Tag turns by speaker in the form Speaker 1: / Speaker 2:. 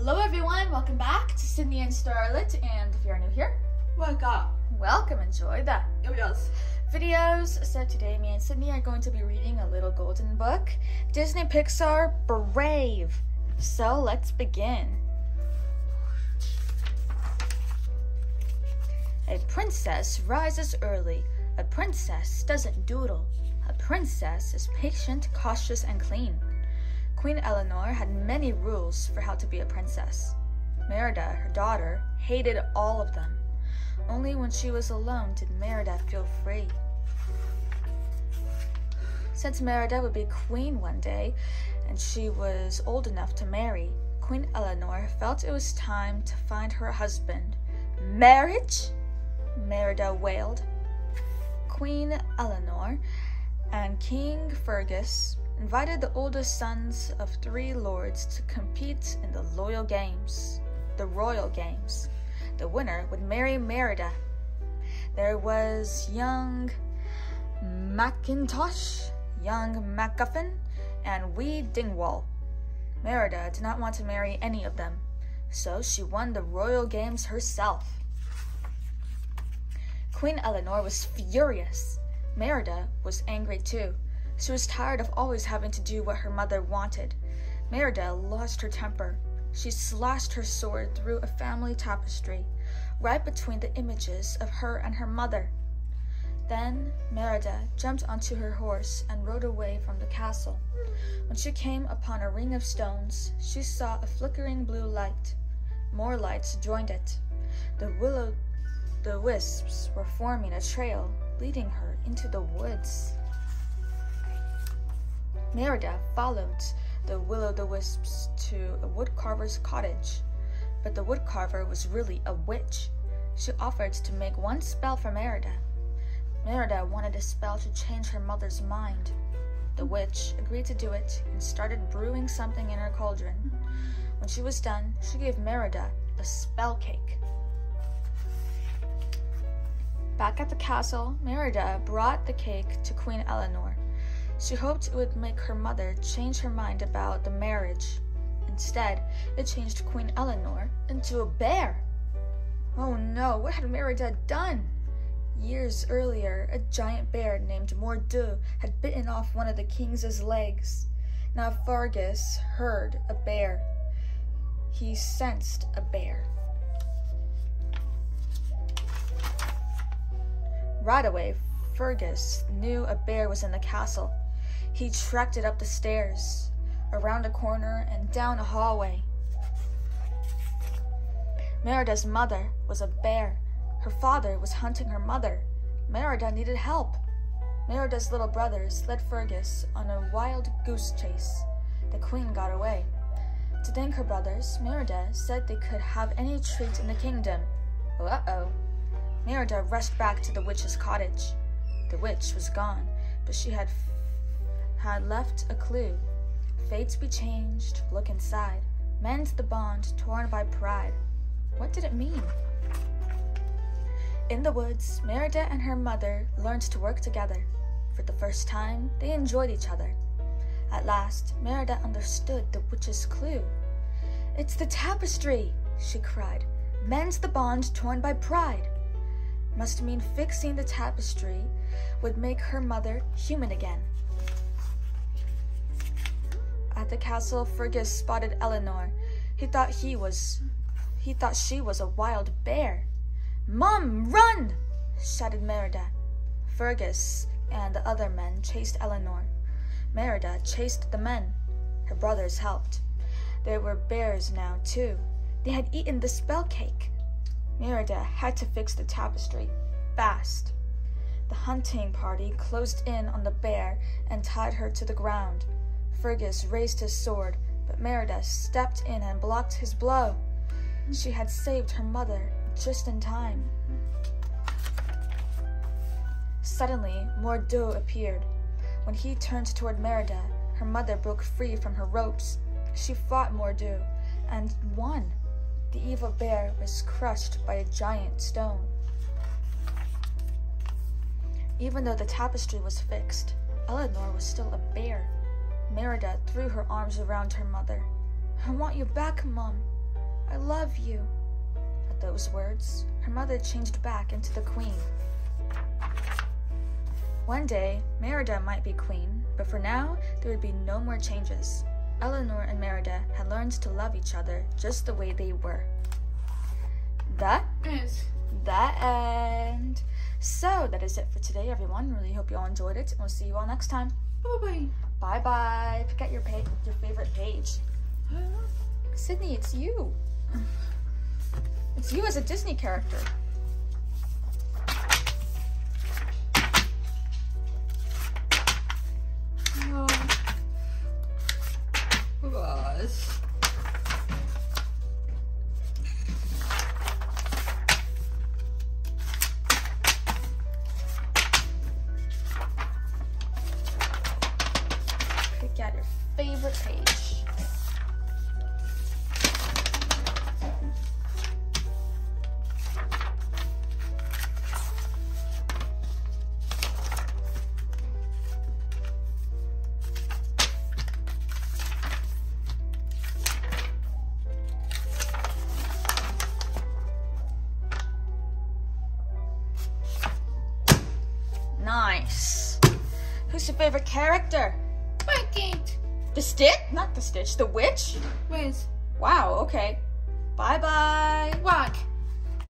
Speaker 1: Hello everyone, welcome back to Sydney and Starlet, and if you're new here, welcome, enjoy the videos. So today me and Sydney are going to be reading a little golden book, Disney Pixar Brave. So let's begin. A princess rises early. A princess doesn't doodle. A princess is patient, cautious, and clean. Queen Eleanor had many rules for how to be a princess. Merida, her daughter, hated all of them. Only when she was alone did Merida feel free. Since Merida would be queen one day, and she was old enough to marry, Queen Eleanor felt it was time to find her a husband. Marriage? Merida wailed. Queen Eleanor and King Fergus invited the oldest sons of 3 lords to compete in the Royal Games. The winner would marry Merida. There was young Mackintosh, young MacGuffin, and wee Dingwall. Merida did not want to marry any of them, so she won the Royal Games herself. Queen Eleanor was furious. Merida was angry too. She was tired of always having to do what her mother wanted. Merida lost her temper. She slashed her sword through a family tapestry, right between the images of her and her mother. Then Merida jumped onto her horse and rode away from the castle. When she came upon a ring of stones, she saw a flickering blue light. More lights joined it. The wisps were forming a trail, leading her into the woods. Merida followed the will-o'-the-wisps to a woodcarver's cottage, but the woodcarver was really a witch. She offered to make one spell for Merida. Merida wanted a spell to change her mother's mind. The witch agreed to do it and started brewing something in her cauldron. When she was done, she gave Merida a spell cake. Back at the castle, Merida brought the cake to Queen Eleanor. She hoped it would make her mother change her mind about the marriage. Instead, it changed Queen Eleanor into a bear. Oh no, what had Merida done? Years earlier, a giant bear named Mordieu had bitten off one of the king's legs. Now Fergus heard a bear. He sensed a bear. Right away, Fergus knew a bear was in the castle. He tracked it up the stairs, around a corner, and down a hallway. Merida's mother was a bear. Her father was hunting her mother. Merida needed help. Merida's little brothers led Fergus on a wild goose chase. The queen got away. To thank her brothers, Merida said they could have any treat in the kingdom. Uh-oh. Merida rushed back to the witch's cottage. The witch was gone, but she had left a clue. Fates be changed, look inside. Mend the bond torn by pride. What did it mean? In the woods, Merida and her mother learned to work together. For the first time, they enjoyed each other. At last, Merida understood the witch's clue. "It's the tapestry," she cried. "Mend the bond torn by pride." Must mean fixing the tapestry would make her mother human again. At the castle, Fergus spotted Eleanor. He thought she was a wild bear. "Mom, run!" shouted Merida. Fergus and the other men chased Eleanor. Merida chased the men. Her brothers helped. There were bears now, too. They had eaten the spell cake. Merida had to fix the tapestry, fast. The hunting party closed in on the bear and tied her to the ground. Fergus raised his sword, but Merida stepped in and blocked his blow. She had saved her mother just in time. Suddenly, Mordieu appeared. When he turned toward Merida, her mother broke free from her ropes. She fought Mordieu and won. The evil bear was crushed by a giant stone. Even though the tapestry was fixed, Eleanor was still a bear. Merida threw her arms around her mother. "I want you back, Mom." I love you." At those words, her mother changed back into the queen. One day, Merida might be queen, but for now, there would be no more changes. Eleanor and Merida had learned to love each other just the way they were. The end. So that is it for today, everyone. Really hope you all enjoyed it, and we'll see you all next time.
Speaker 2: Bye-bye.
Speaker 1: Bye-bye. Pick out your favorite page. Sydney, it's you. It's you as a Disney character.
Speaker 2: Oh. Gosh.
Speaker 1: Pick out your favorite page. Nice. Who's your favorite character?
Speaker 2: Bucket.
Speaker 1: The Stitch? Not the Stitch, the Witch?
Speaker 2: Where's
Speaker 1: Wow, okay. Bye-bye.
Speaker 2: what?